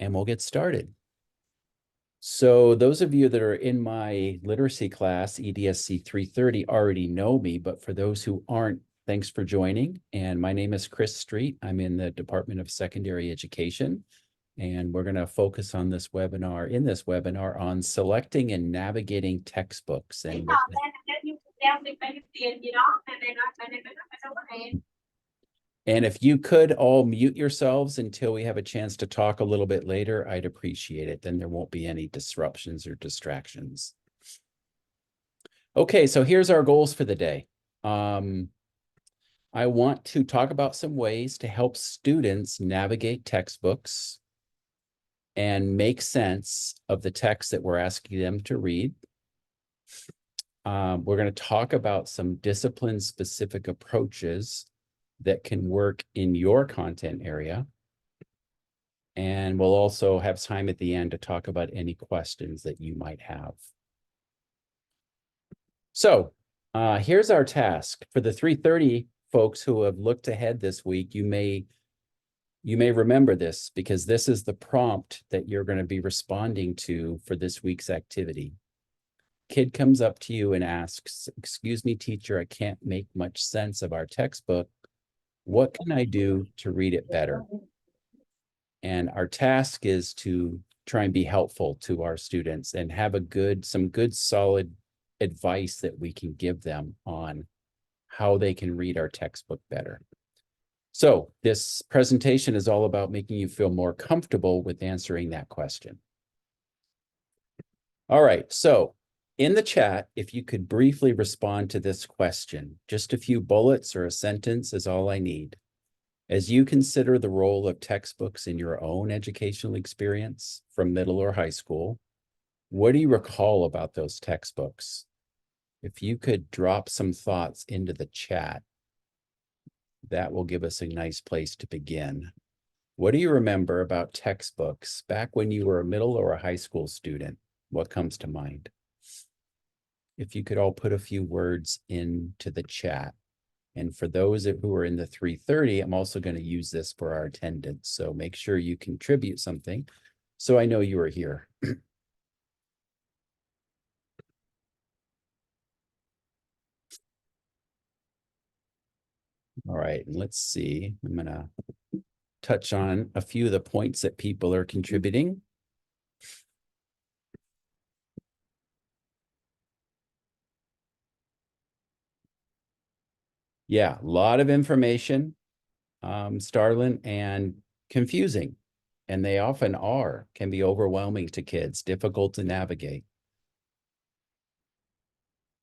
and we'll get started. So those of you that are in my literacy class, EDSC 330, already know me, but for those who aren't, thanks for joining. And my name is Chris Street. I'm in the Department of Secondary Education, and we're going to focus on this webinar, on selecting and navigating textbooks. And if you could all mute yourselves until we have a chance to talk a little bit later, I'd appreciate it. Then there won't be any disruptions or distractions. Okay, so here's our goals for the day. I want to talk about some ways to help students navigate textbooks and make sense of the text that we're asking them to read. We're going to talk about some discipline-specific approaches that can work in your content area. And we'll also have time at the end to talk about any questions that you might have. So here's our task. For the 330 folks who have looked ahead this week, you may remember this because this is the prompt that you're going to be responding to for this week's activity. Kid comes up to you and asks, "Excuse me, teacher, I can't make much sense of our textbook. What can I do to read it better?" And our task is to try and be helpful to our students and have some good solid advice that we can give them on how they can read our textbook better. So this presentation is all about making you feel more comfortable with answering that question. All right, so in the chat, if you could briefly respond to this question, just a few bullets or a sentence is all I need. As you consider the role of textbooks in your own educational experience from middle or high school, what do you recall about those textbooks? If you could drop some thoughts into the chat, that will give us a nice place to begin. What do you remember about textbooks back when you were a middle or a high school student? What comes to mind? If you could all put a few words into the chat. And for those who are in the 330, I'm also going to use this for our attendance. So make sure you contribute something so I know you are here. All right, and let's see. I'm going to touch on a few of the points that people are contributing. Yeah, a lot of information, Starlin, and confusing. And they often can be overwhelming to kids, difficult to navigate.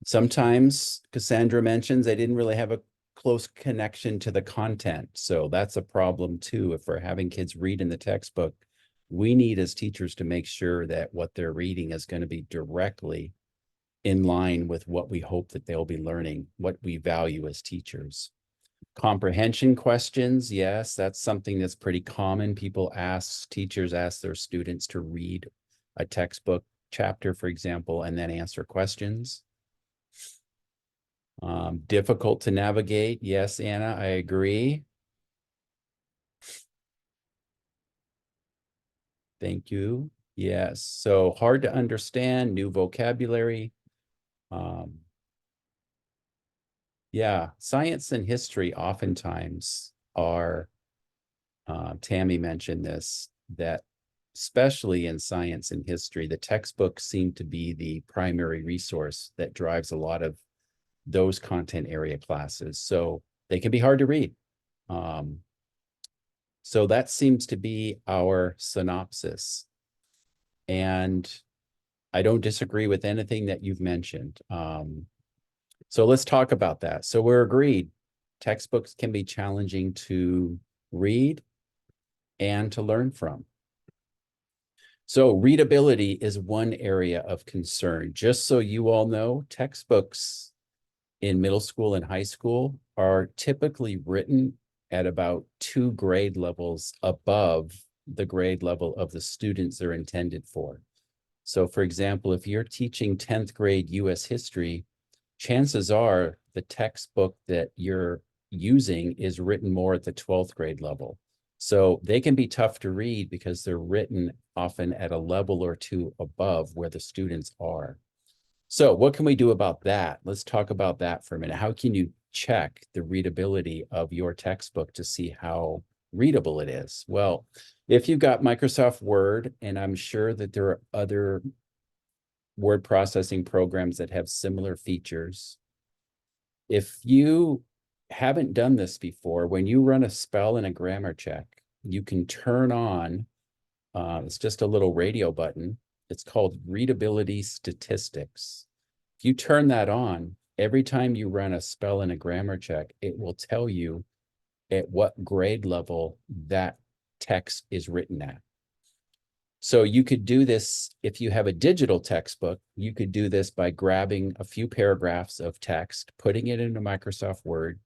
Sometimes Cassandra mentions they didn't really have a close connection to the content. So that's a problem too. If we're having kids read in the textbook, we need as teachers to make sure that what they're reading is going to be directly in line with what we hope that they'll be learning, what we value as teachers. Comprehension questions, yes, that's something that's pretty common. Teachers ask their students to read a textbook chapter, for example, and then answer questions. Difficult to navigate. Yes, Anna, I agree. Thank you. Yes, so hard to understand, new vocabulary. Yeah, science and history oftentimes are, Tammy mentioned this, that especially in science and history, the textbooks seem to be the primary resource that drives a lot of those content area classes. So they can be hard to read. So that seems to be our synopsis. And I don't disagree with anything that you've mentioned. So let's talk about that. So we're agreed, textbooks can be challenging to read and to learn from. So readability is one area of concern. Just so you all know, textbooks in middle school and high school are typically written at about 2 grade levels above the grade level of the students they're intended for. So for example, if you're teaching 10th grade US history, chances are the textbook that you're using is written more at the 12th grade level. So they can be tough to read because they're written often at a level or two above where the students are. So what can we do about that? Let's talk about that for a minute. How can you check the readability of your textbook to see how readable it is? Well, if you've got Microsoft Word, and I'm sure that there are other word processing programs that have similar features, if you haven't done this before, when you run a spell and a grammar check, you can turn on, it's just a little radio button. It's called Readability Statistics. If you turn that on, every time you run a spell and a grammar check, it will tell you at what grade level that text is written at. So you could do this if you have a digital textbook. You could do this by grabbing a few paragraphs of text, putting it into Microsoft Word,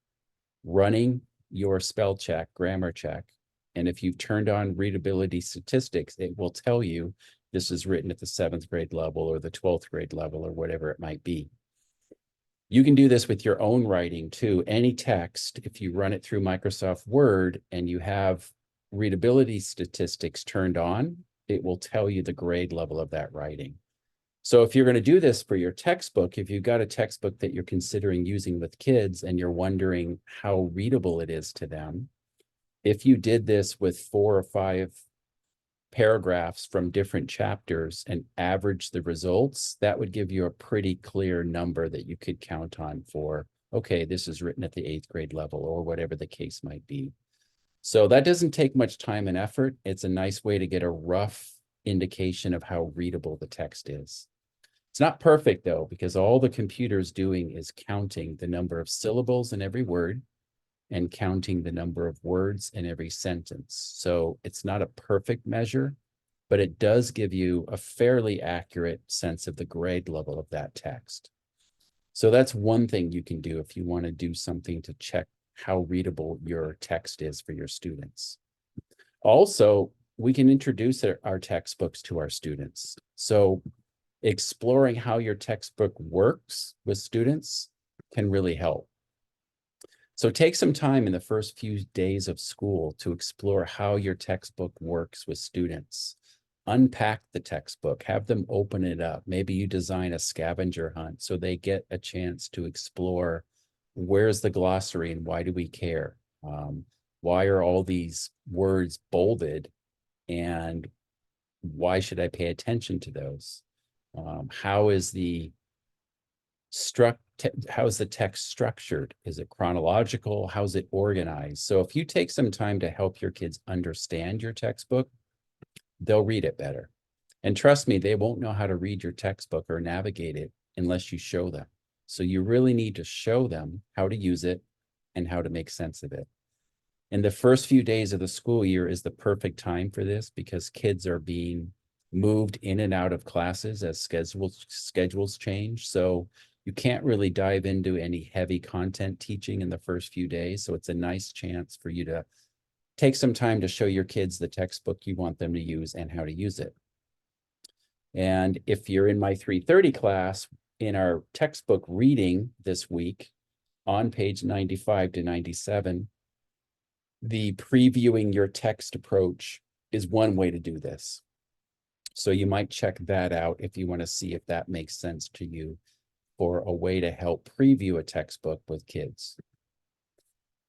running your spell check, grammar check. And if you've turned on readability statistics, it will tell you this is written at the 7th grade level or the 12th grade level or whatever it might be. You can do this with your own writing too. Any text, if you run it through Microsoft Word and you have readability statistics turned on, it will tell you the grade level of that writing. So if you're going to do this for your textbook, if you've got a textbook that you're considering using with kids and you're wondering how readable it is to them, if you did this with 4 or 5 paragraphs from different chapters and average the results, that would give you a pretty clear number that you could count on for, okay, this is written at the 8th grade level or whatever the case might be. So that doesn't take much time and effort. It's a nice way to get a rough indication of how readable the text is. It's not perfect though, because all the computer's doing is counting the number of syllables in every word and counting the number of words in every sentence. So it's not a perfect measure, but it does give you a fairly accurate sense of the grade level of that text. So that's one thing you can do if you want to do something to check how readable your text is for your students. Also, we can introduce our textbooks to our students. So exploring how your textbook works with students can really help. So take some time in the first few days of school to explore how your textbook works with students. Unpack the textbook, have them open it up. Maybe you design a scavenger hunt so they get a chance to explore where's the glossary and why do we care? Why are all these words bolded and why should I pay attention to those? How is the text structured? Is it chronological? How's it organized? So if you take some time to help your kids understand your textbook, they'll read it better. And trust me, they won't know how to read your textbook or navigate it unless you show them. So you really need to show them how to use it and how to make sense of it. And the first few days of the school year is the perfect time for this because kids are being moved in and out of classes as schedules change. So you can't really dive into any heavy content teaching in the first few days. So it's a nice chance for you to take some time to show your kids the textbook you want them to use and how to use it. And if you're in my 330 class, in our textbook reading this week on page 95 to 97, the previewing your text approach is one way to do this. So you might check that out if you want to see if that makes sense to you for a way to help preview a textbook with kids.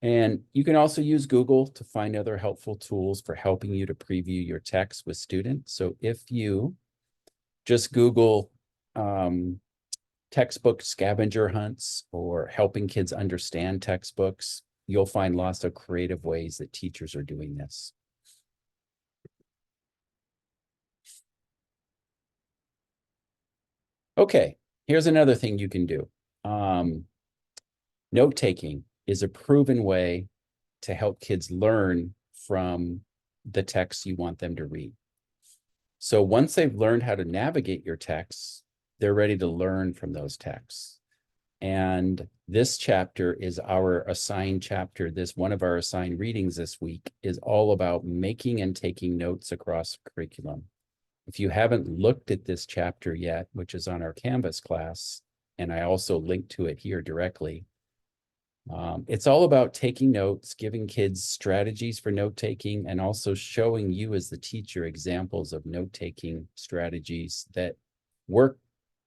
And you can also use Google to find other helpful tools for helping you to preview your text with students. So if you just Google textbook scavenger hunts or helping kids understand textbooks, you'll find lots of creative ways that teachers are doing this. Okay, here's another thing you can do. Note-taking is a proven way to help kids learn from the texts you want them to read. So once they've learned how to navigate your texts, they're ready to learn from those texts. And this chapter is our assigned chapter. One of our assigned readings this week is all about making and taking notes across curriculum. If you haven't looked at this chapter yet, which is on our Canvas class, and I also linked to it here directly, It's all about taking notes, giving kids strategies for note-taking, and also showing you as the teacher examples of note-taking strategies that work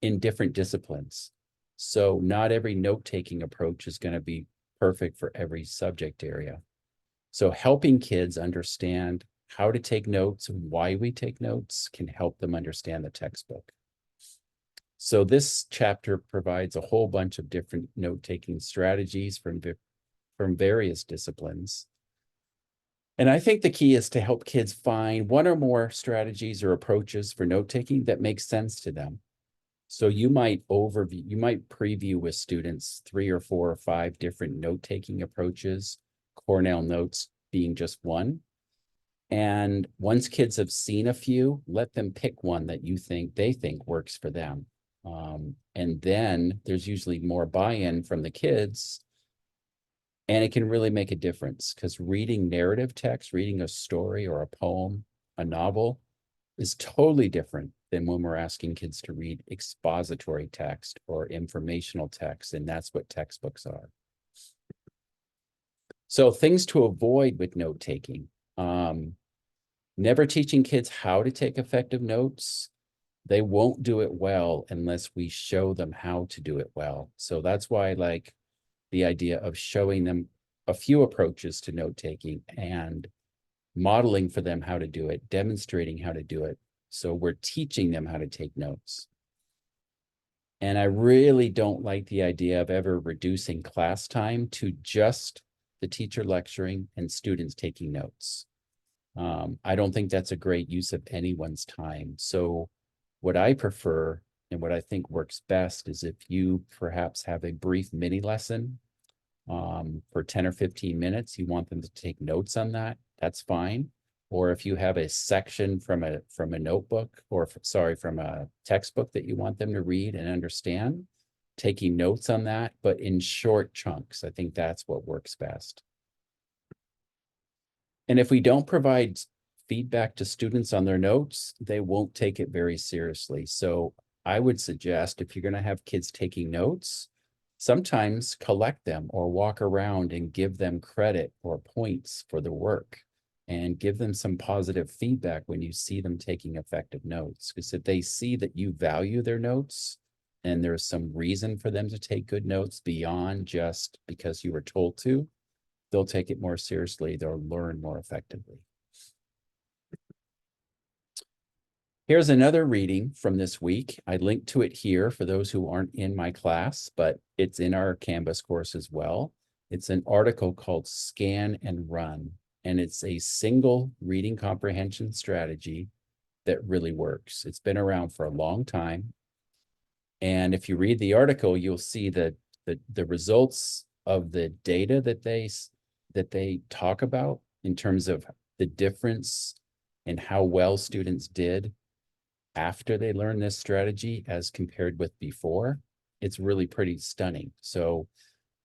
in different disciplines. So not every note-taking approach is going to be perfect for every subject area. So helping kids understand how to take notes and why we take notes can help them understand the textbook. So this chapter provides a whole bunch of different note-taking strategies from various disciplines. And I think the key is to help kids find one or more strategies or approaches for note-taking that make sense to them. So you might preview with students 3 or 4 or 5 different note-taking approaches, Cornell Notes being just one. And once kids have seen a few, let them pick one that they think works for them. And then there's usually more buy-in from the kids, and it can really make a difference because reading narrative text, reading a story or a poem, a novel, is totally different than when we're asking kids to read expository text or informational text, and that's what textbooks are. So things to avoid with note-taking. Never teaching kids how to take effective notes. They won't do it well unless we show them how to do it well. So that's why I like the idea of showing them a few approaches to note-taking and modeling for them how to do it, demonstrating how to do it. So we're teaching them how to take notes. And I really don't like the idea of ever reducing class time to just the teacher lecturing and students taking notes. I don't think that's a great use of anyone's time. So what I prefer and what I think works best is if you perhaps have a brief mini lesson for 10 or 15 minutes, you want them to take notes on that, that's fine. Or if you have a section from a notebook or from a textbook that you want them to read and understand, taking notes on that, but in short chunks. I think that's what works best. And if we don't provide feedback to students on their notes, they won't take it very seriously. So I would suggest if you're going to have kids taking notes, sometimes collect them or walk around and give them credit or points for the work and give them some positive feedback when you see them taking effective notes. Because if they see that you value their notes and there's some reason for them to take good notes beyond just because you were told to, they'll take it more seriously, they'll learn more effectively. Here's another reading from this week. I linked to it here for those who aren't in my class, but it's in our Canvas course as well. It's an article called Scan and Run, and it's a single reading comprehension strategy that really works. It's been around for a long time. And if you read the article, you'll see that the results of the data that they talk about in terms of the difference in how well students did after they learned this strategy as compared with before, it's really pretty stunning. So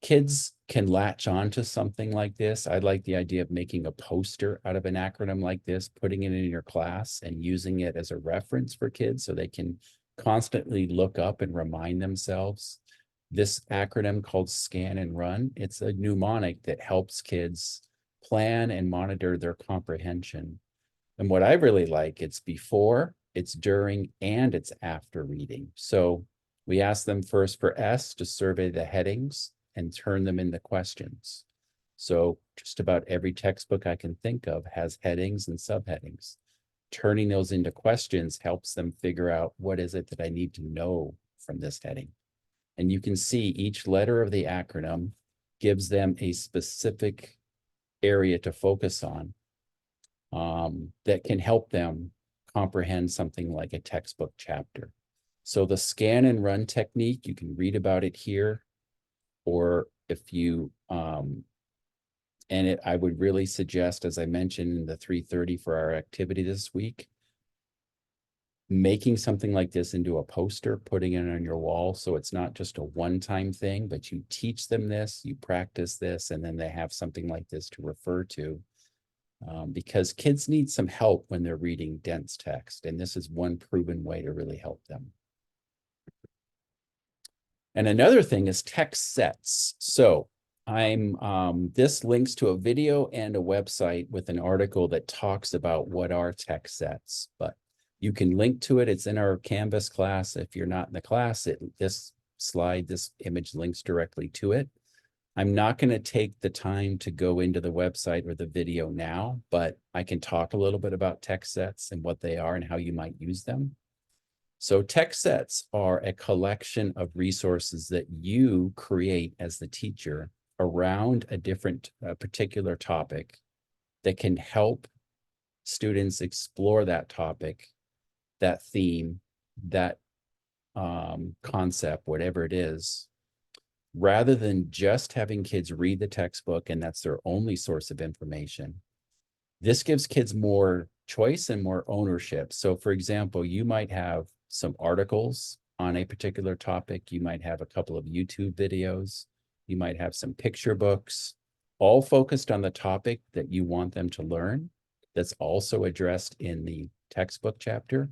kids can latch on to something like this. I like the idea of making a poster out of an acronym like this, putting it in your class and using it as a reference for kids so they can constantly look up and remind themselves. This acronym called Scan and Run, it's a mnemonic that helps kids plan and monitor their comprehension. And what I really like, it's before, it's during, and it's after reading. So we ask them first for S to survey the headings and turn them into questions. So just about every textbook I can think of has headings and subheadings. Turning those into questions helps them figure out what is it that I need to know from this heading. And you can see each letter of the acronym gives them a specific area to focus on that can help them comprehend something like a textbook chapter. So the scan and run technique, you can read about it here, or if you, I would really suggest, as I mentioned in the 3:30 for our activity this week, making something like this into a poster, putting it on your wall. So it's not just a one-time thing, but you teach them this, you practice this, and then they have something like this to refer to. Because kids need some help when they're reading dense text, and this is one proven way to really help them. And another thing is text sets. So This links to a video and a website with an article that talks about what are text sets, but you can link to it. It's in our Canvas class. If you're not in the class, this image links directly to it. I'm not going to take the time to go into the website or the video now, but I can talk a little bit about text sets and what they are and how you might use them. So text sets are a collection of resources that you create as the teacher around a particular topic that can help students explore that topic, that theme, that concept, whatever it is, rather than just having kids read the textbook and that's their only source of information. This gives kids more choice and more ownership. So for example, you might have some articles on a particular topic. You might have a couple of YouTube videos. You might have some picture books, all focused on the topic that you want them to learn. That's also addressed in the textbook chapter,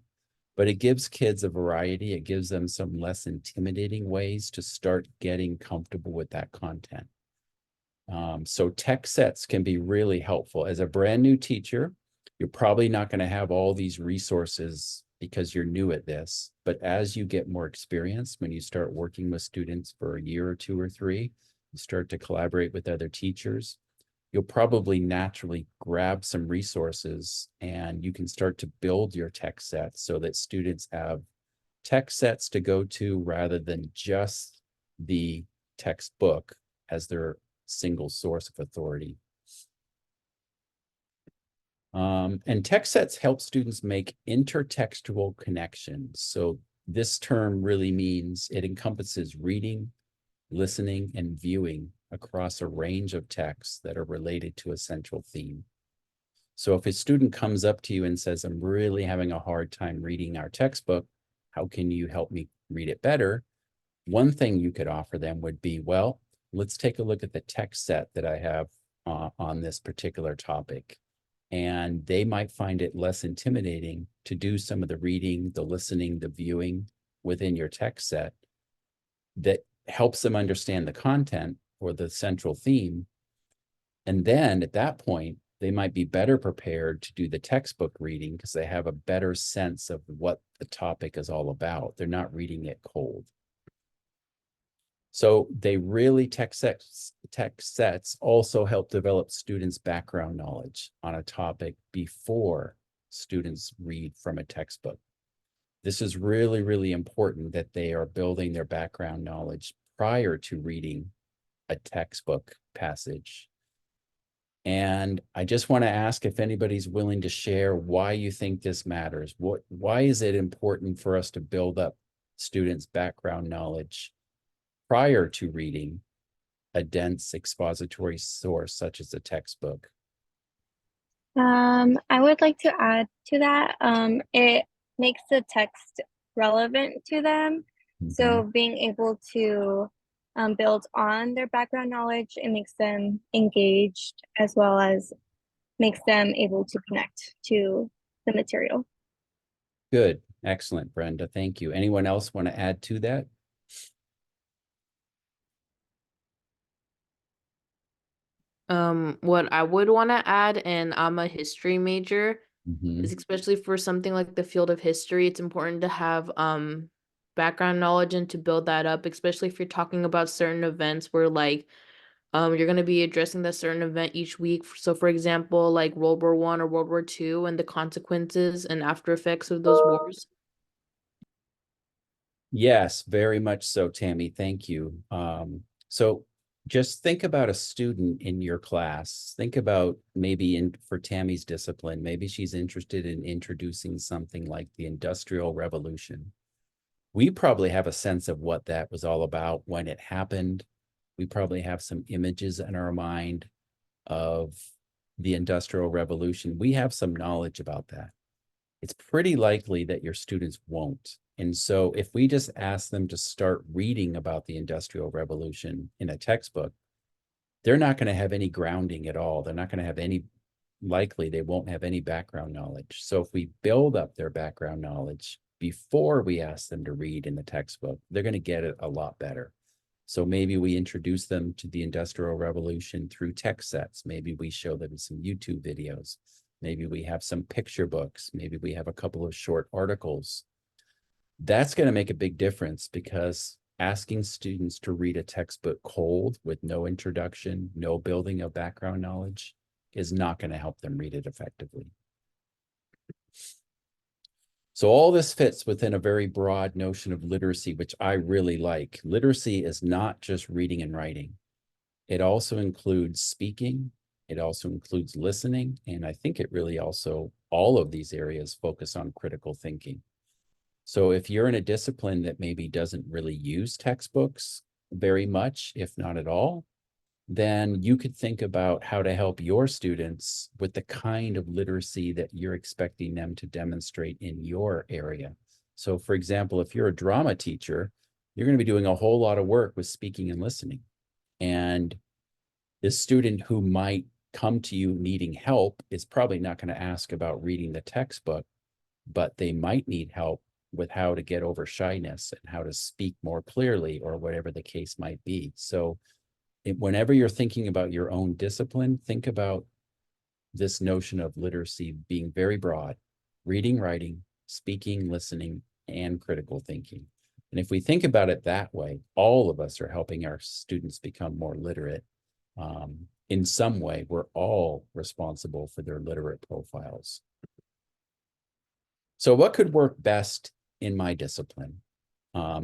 but it gives kids a variety. It gives them some less intimidating ways to start getting comfortable with that content. So text sets can be really helpful. As a brand new teacher, you're probably not going to have all these resources because you're new at this. But as you get more experience, when you start working with students for a year or two or three, you start to collaborate with other teachers, you'll probably naturally grab some resources and you can start to build your text sets so that students have text sets to go to rather than just the textbook as their single source of authority. And text sets help students make intertextual connections. So this term really means it encompasses reading, listening, and viewing across a range of texts that are related to a central theme. So if a student comes up to you and says, I'm really having a hard time reading our textbook, how can you help me read it better? One thing you could offer them would be, well, let's take a look at the text set that I have on this particular topic. And they might find it less intimidating to do some of the reading, the listening, the viewing within your text set that helps them understand the content or the central theme. And then at that point, they might be better prepared to do the textbook reading because they have a better sense of what the topic is all about. They're not reading it cold. So they really text sets also help develop students' background knowledge on a topic before students read from a textbook. This is really, really important that they are building their background knowledge prior to reading a textbook passage. And I just want to ask if anybody's willing to share why you think this matters. Why is it important for us to build up students' background knowledge prior to reading a dense expository source such as a textbook? I would like to add to that. It makes the text relevant to them. So being able to build on their background knowledge, it makes them engaged as well as makes them able to connect to the material. Good. Excellent, Brenda. Thank you. Anyone else want to add to that? What I would want to add, and I'm a history major, Mhm. is especially for something like the field of history, it's important to have background knowledge and to build that up, especially if you're talking about certain events where like you're going to be addressing that certain event each week. So for example, like World War I or World War II and the consequences and after effects of those wars. Yes, very much so, Tammy. Thank you. So just think about a student in your class. Think about maybe for Tammy's discipline, maybe she's interested in introducing something like the Industrial Revolution. We probably have a sense of what that was all about when it happened. We probably have some images in our mind of the Industrial Revolution. We have some knowledge about that. It's pretty likely that your students won't. And so if we just ask them to start reading about the Industrial Revolution in a textbook, they're not going to have any grounding at all. They're not going to have any, likely they won't have any background knowledge. So if we build up their background knowledge before we ask them to read in the textbook, they're going to get it a lot better. So maybe we introduce them to the Industrial Revolution through tech sets. Maybe we show them some YouTube videos. Maybe we have some picture books. Maybe we have a couple of short articles. That's going to make a big difference, because asking students to read a textbook cold with no introduction, no building of background knowledge is not going to help them read it effectively. So all this fits within a very broad notion of literacy, which I really like. Literacy is not just reading and writing. It also includes speaking. It also includes listening. And I think it really also, all of these areas focus on critical thinking. So if you're in a discipline that maybe doesn't really use textbooks very much, if not at all, then you could think about how to help your students with the kind of literacy that you're expecting them to demonstrate in your area. So for example, if you're a drama teacher, you're going to be doing a whole lot of work with speaking and listening. And the student who might come to you needing help is probably not going to ask about reading the textbook, but they might need help with how to get over shyness and how to speak more clearly, or whatever the case might be. So whenever you're thinking about your own discipline, think about this notion of literacy being very broad: reading, writing, speaking, listening, and critical thinking. And if we think about it that way, all of us are helping our students become more literate. In some way, we're all responsible for their literate profiles. So what could work best in my discipline?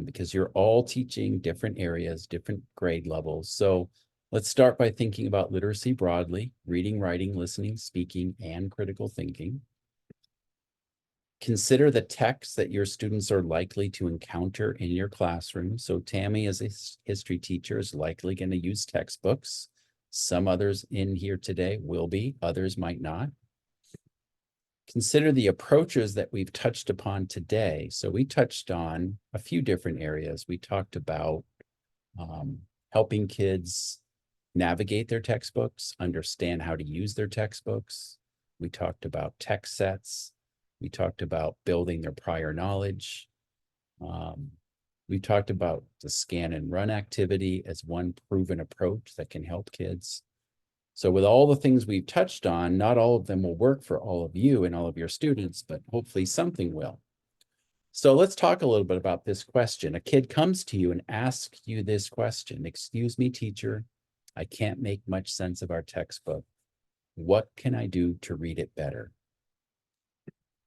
Because you're all teaching different areas, different grade levels. So let's start by thinking about literacy broadly: reading, writing, listening, speaking, and critical thinking. Consider the texts that your students are likely to encounter in your classroom. So Tammy, as a history teacher, is likely going to use textbooks. Some others in here today will be, others might not. Consider the approaches that we've touched upon today. So we touched on a few different areas. We talked about helping kids navigate their textbooks, understand how to use their textbooks. We talked about text sets. We talked about building their prior knowledge. We talked about the scan and run activity as one proven approach that can help kids. So with all the things we've touched on, not all of them will work for all of you and all of your students, but hopefully something will. So let's talk a little bit about this question. A kid comes to you and asks you this question: "Excuse me, teacher, I can't make much sense of our textbook. What can I do to read it better?"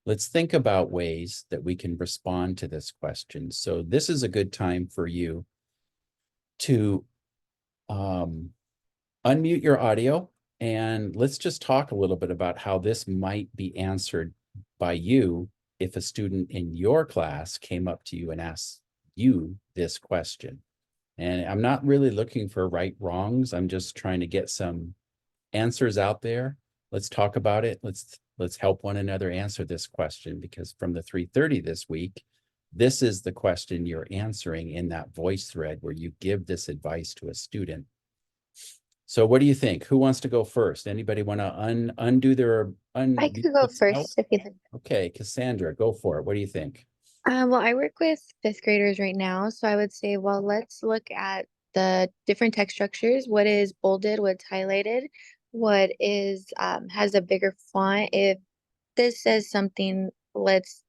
Let's think about ways that we can respond to this question. So this is a good time for you to unmute your audio, and let's just talk a little bit about how this might be answered by you if a student in your class came up to you and asked you this question. And I'm not really looking for right wrongs. I'm just trying to get some answers out there. Let's talk about it. Let's help one another answer this question, because from the 3:30 this week, this is the question you're answering in that voice thread where you give this advice to a student. So what do you think? Who wants to go first? Anybody want to undo their I could go first if you'd like. Okay, Cassandra, go for it. What do you think? Well, I work with fifth graders right now, so I would say, well, let's look at the different text structures. What is bolded, what's highlighted, what is has a bigger font. If this says something, let's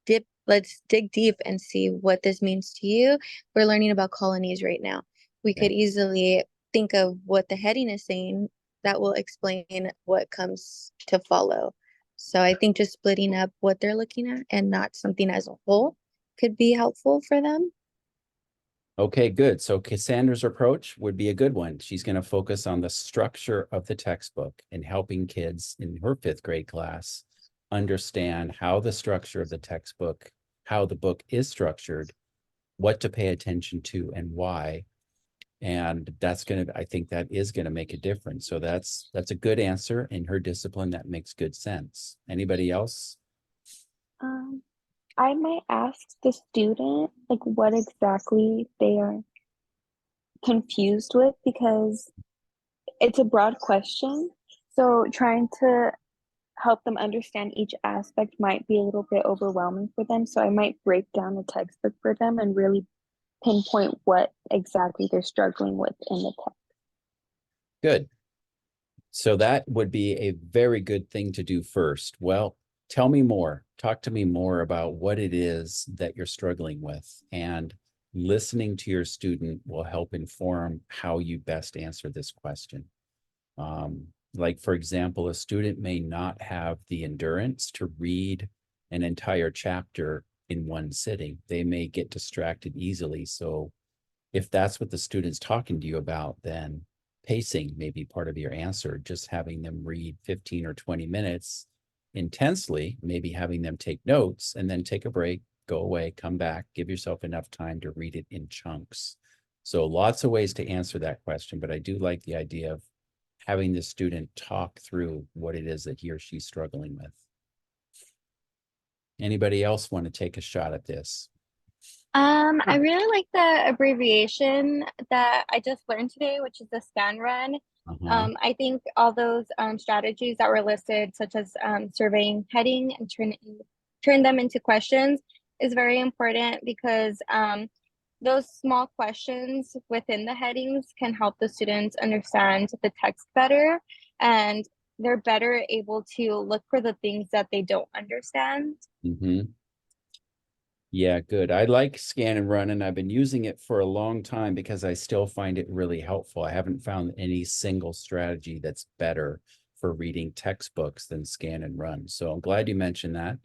dig deep and see what this means to you. We're learning about colonies right now. We could easily think of what the heading is saying that will explain what comes to follow. So I think just splitting up what they're looking at and not something as a whole could be helpful for them. Okay, good. So Cassandra's approach would be a good one. She's going to focus on the structure of the textbook and helping kids in her fifth grade class understand how the structure of the textbook, how the book is structured, what to pay attention to and why. And I think that is going to make a difference. So that's a good answer in her discipline. That makes good sense. Anybody else? I might ask the student like what exactly they are confused with, because it's a broad question. So trying to help them understand each aspect might be a little bit overwhelming for them. So I might break down the textbook for them and really pinpoint what exactly they're struggling with in the text. Good. So that would be a very good thing to do first. Well, tell me more. Talk to me more about what it is that you're struggling with. And listening to your student will help inform how you best answer this question. Like, for example, a student may not have the endurance to read an entire chapter in one sitting. They may get distracted easily. So if that's what the student's talking to you about, then pacing may be part of your answer. Just having them read 15 or 20 minutes intensely, maybe having them take notes and then take a break, go away, come back, give yourself enough time to read it in chunks. So lots of ways to answer that question, but I do like the idea of having the student talk through what it is that he or she's struggling with. Anybody else want to take a shot at this? I really like the abbreviation that I just learned today, which is the scan run. I think all those strategies that were listed, such as surveying heading and turn them into questions, is very important because those small questions within the headings can help the students understand the text better, and they're better able to look for the things that they don't understand. Yeah, good. I like scan and run, and I've been using it for a long time because I still find it really helpful. I haven't found any single strategy that's better for reading textbooks than scan and run. So I'm glad you mentioned that.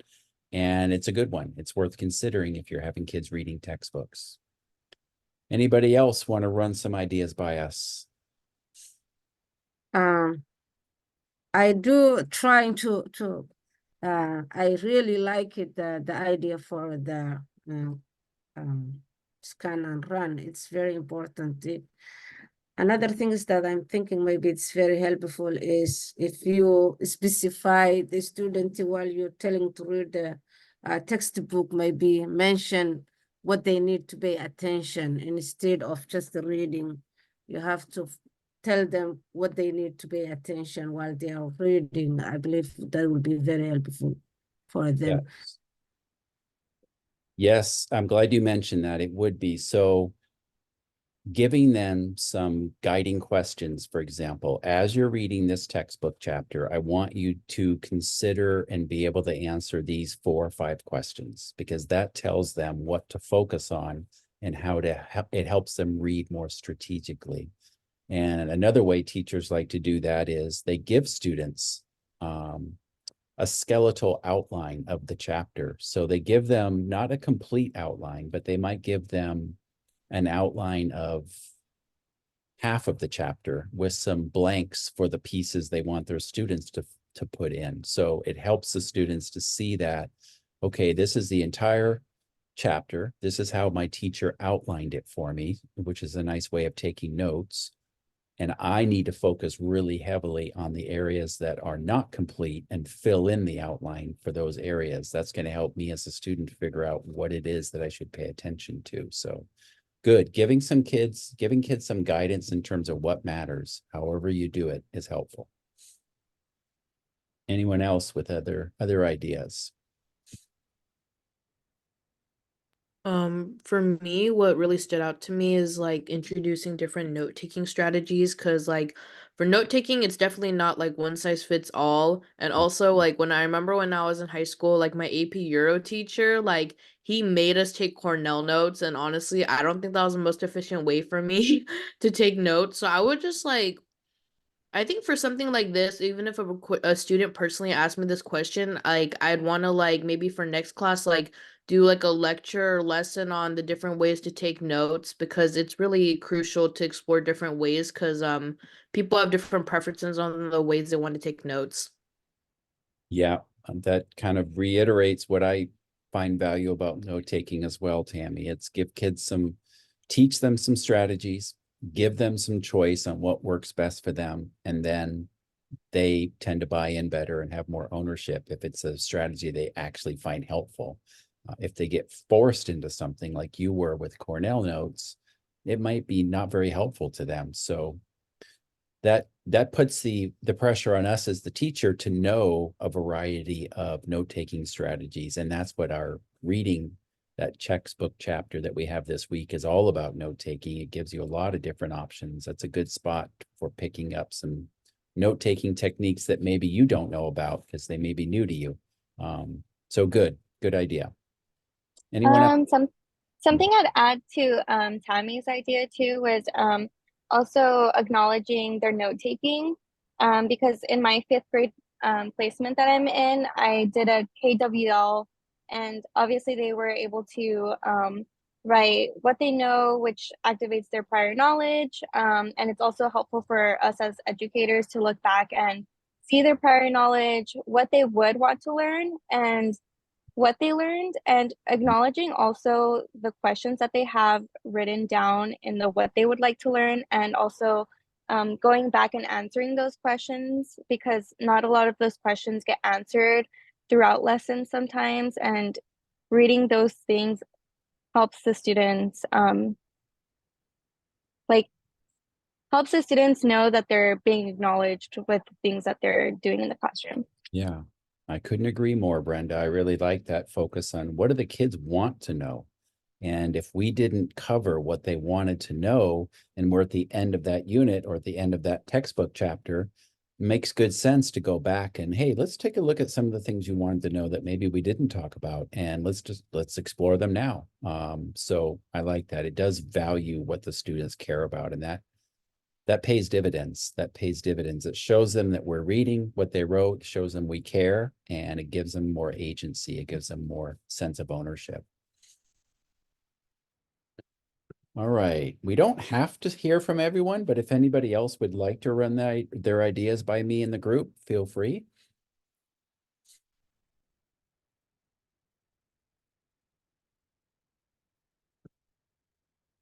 And it's a good one. It's worth considering if you're having kids reading textbooks. Anybody else want to run some ideas by us? I do trying to I really like it, the idea for the scan and run. It's very important. Another thing is that I'm thinking maybe it's very helpful is if you specify the student while you're telling to read the textbook, maybe mention what they need to pay attention instead of just reading. You have to tell them what they need to pay attention while they are reading. I believe that will be very helpful for them. Yes, I'm glad you mentioned that. It would be. So giving them some guiding questions, for example, as you're reading this textbook chapter, I want you to consider and be able to answer these 4 or 5 questions, because that tells them what to focus on and how to it helps them read more strategically. And another way teachers like to do that is they give students a skeletal outline of the chapter. So they give them not a complete outline, but they might give them an outline of half of the chapter with some blanks for the pieces they want their students to put in. So it helps the students to see that, okay, this is the entire chapter. This is how my teacher outlined it for me, which is a nice way of taking notes. And I need to focus really heavily on the areas that are not complete and fill in the outline for those areas. That's going to help me as a student figure out what it is that I should pay attention to. So good. Giving kids some guidance in terms of what matters, however you do it, is helpful. Anyone else with other ideas? For me, what really stood out to me is like introducing different note-taking strategies, because like for note-taking, it's definitely not like one size fits all. And also like when I remember when I was in high school, like my AP Euro teacher, like he made us take Cornell notes, and honestly, I don't think that was the most efficient way for me to take notes. So I would just like I think for something like this, even if a student personally asked me this question, like I'd want to like maybe for next class, like do like a lecture or lesson on the different ways to take notes, because it's really crucial to explore different ways, because people have different preferences on the ways they want to take notes. Yeah, that kind of reiterates what I find value about note taking as well, Tammy. It's teach them some strategies, give them some choice on what works best for them, and then they tend to buy in better and have more ownership if it's a strategy they actually find helpful. If they get forced into something like you were with Cornell notes, it might be not very helpful to them. So that puts the pressure on us as the teacher to know a variety of note-taking strategies. And that's what our reading that textbook chapter that we have this week is all about note-taking. It gives you a lot of different options. That's a good spot for picking up some note-taking techniques that maybe you don't know about because they may be new to you. So good idea. Anyone else? Something I'd add to Tammy's idea too was also acknowledging their note taking, because in my fifth grade placement that I'm in, I did a KWL, and obviously they were able to write what they know, which activates their prior knowledge, and it's also helpful for us as educators to look back and see their prior knowledge, what they would want to learn, and what they learned, and acknowledging also the questions that they have written down in the what they would like to learn, and also going back and answering those questions, because not a lot of those questions get answered throughout lessons sometimes, and reading those things helps the students like helps the students know that they're being acknowledged with things that they're doing in the classroom. Yeah, I couldn't agree more, Brenda. I really like that focus on what do the kids want to know? And if we didn't cover what they wanted to know, and we're at the end of that unit or at the end of that textbook chapter, it makes good sense to go back and, hey, let's take a look at some of the things you wanted to know that maybe we didn't talk about, and let's explore them now. So I like that. It does value what the students care about, and that pays dividends. That pays dividends. It shows them that we're reading what they wrote, shows them we care, and it gives them more agency. It gives them more sense of ownership. All right. We don't have to hear from everyone, but if anybody else would like to run their ideas by me in the group, feel free.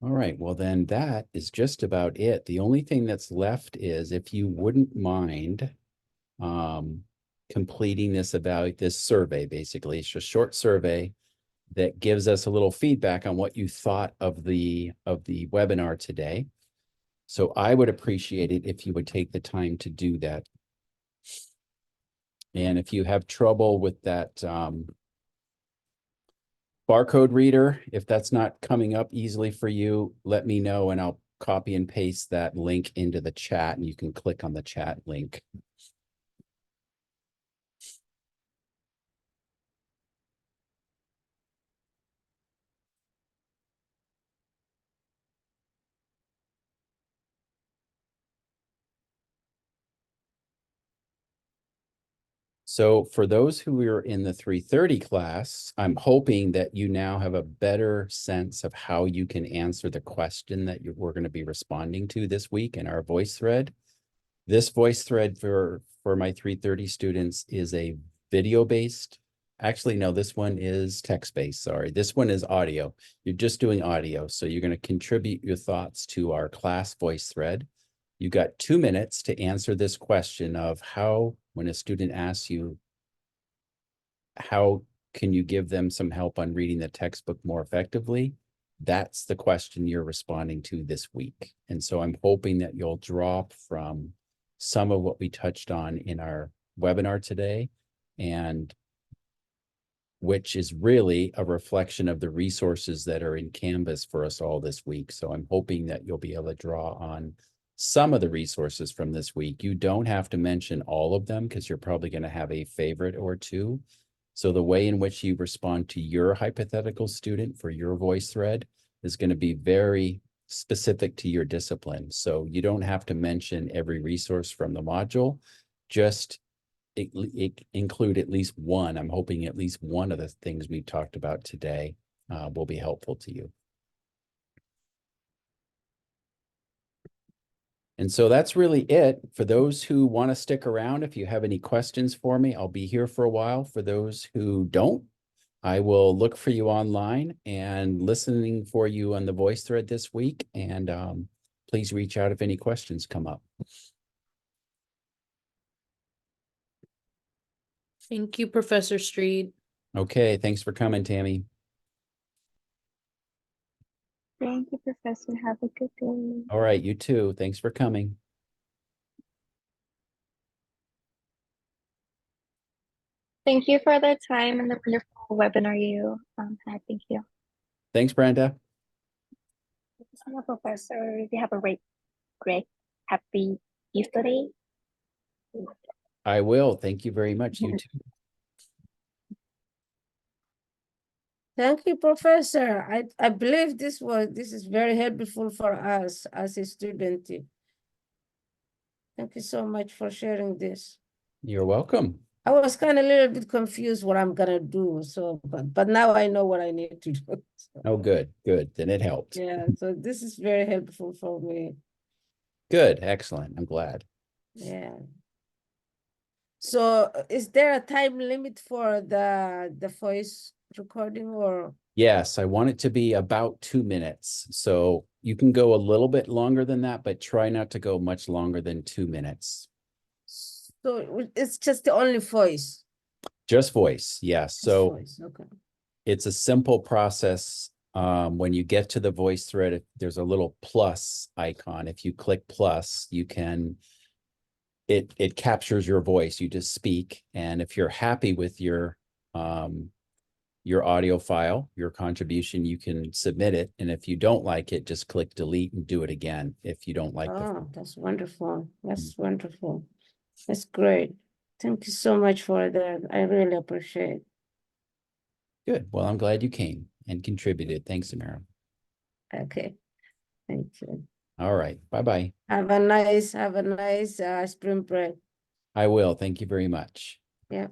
All right. Well, then that is just about it. The only thing that's left is if you wouldn't mind completing this survey, basically. It's a short survey that gives us a little feedback on what you thought of the webinar today. So I would appreciate it if you would take the time to do that. And if you have trouble with that barcode reader, if that's not coming up easily for you, let me know and I'll copy and paste that link into the chat and you can click on the chat link. So for those who are in the 330 class, I'm hoping that you now have a better sense of how you can answer the question that we're going to be responding to this week in our voice thread. This voice thread for my 330 students is a video-based. Actually, no, this one is text-based, sorry. This one is audio. You're just doing audio. So you're going to contribute your thoughts to our class voice thread. You got 2 minutes to answer this question of how, when a student asks you, how can you give them some help on reading the textbook more effectively? That's the question you're responding to this week. And so I'm hoping that you'll draw from some of what we touched on in our webinar today, and which is really a reflection of the resources that are in Canvas for us all this week. So I'm hoping that you'll be able to draw on some of the resources from this week. You don't have to mention all of them because you're probably going to have a favorite or two. So the way in which you respond to your hypothetical student for your voice thread is going to be very specific to your discipline. So you don't have to mention every resource from the module, just include at least one. I'm hoping at least one of the things we talked about today will be helpful to you. And so that's really it. For those who want to stick around, if you have any questions for me, I'll be here for a while. For those who don't, I will look for you online and listening for you on the voice thread this week. And please reach out if any questions come up. Thank you, Professor Street. Okay, thanks for coming, Tammy. Thank you, Professor. Have a good day. All right, you too. Thanks for coming. Thank you for the time and the wonderful webinar you had. Thank you. Thanks, Brenda. Hello, Professor. You have a great, happy Easter day. I will. Thank you very much. You too. Thank you, Professor. I believe this is very helpful for us as a student. Thank you so much for sharing this. You're welcome. I was kind of a little bit confused what I'm gonna do. So, but now I know what I need to do. So, Oh, good, good. Then it helped. yeah, so this is very helpful for me. Good, excellent. I'm glad. Yeah. So is there a time limit for the voice recording or? Yes, I want it to be about 2 minutes. So you can go a little bit longer than that, but try not to go much longer than 2 minutes. So it's just the only voice. Just voice, yes. Just So voice, okay. it's a simple process. When you get to the voice thread, there's a little plus icon. If you click plus, you can, it captures your voice. You just speak. And if you're happy with your audio file, your contribution, you can submit it. And if you don't like it, just click delete and do it again if you don't like the. That's wonderful. That's wonderful. That's great. Thank you so much for that. I really appreciate it. Good. Well, I'm glad you came and contributed. Thanks, Samara. Okay. Thank you. All right. Bye-bye. Have a nice spring break. I will. Thank you very much. Yeah.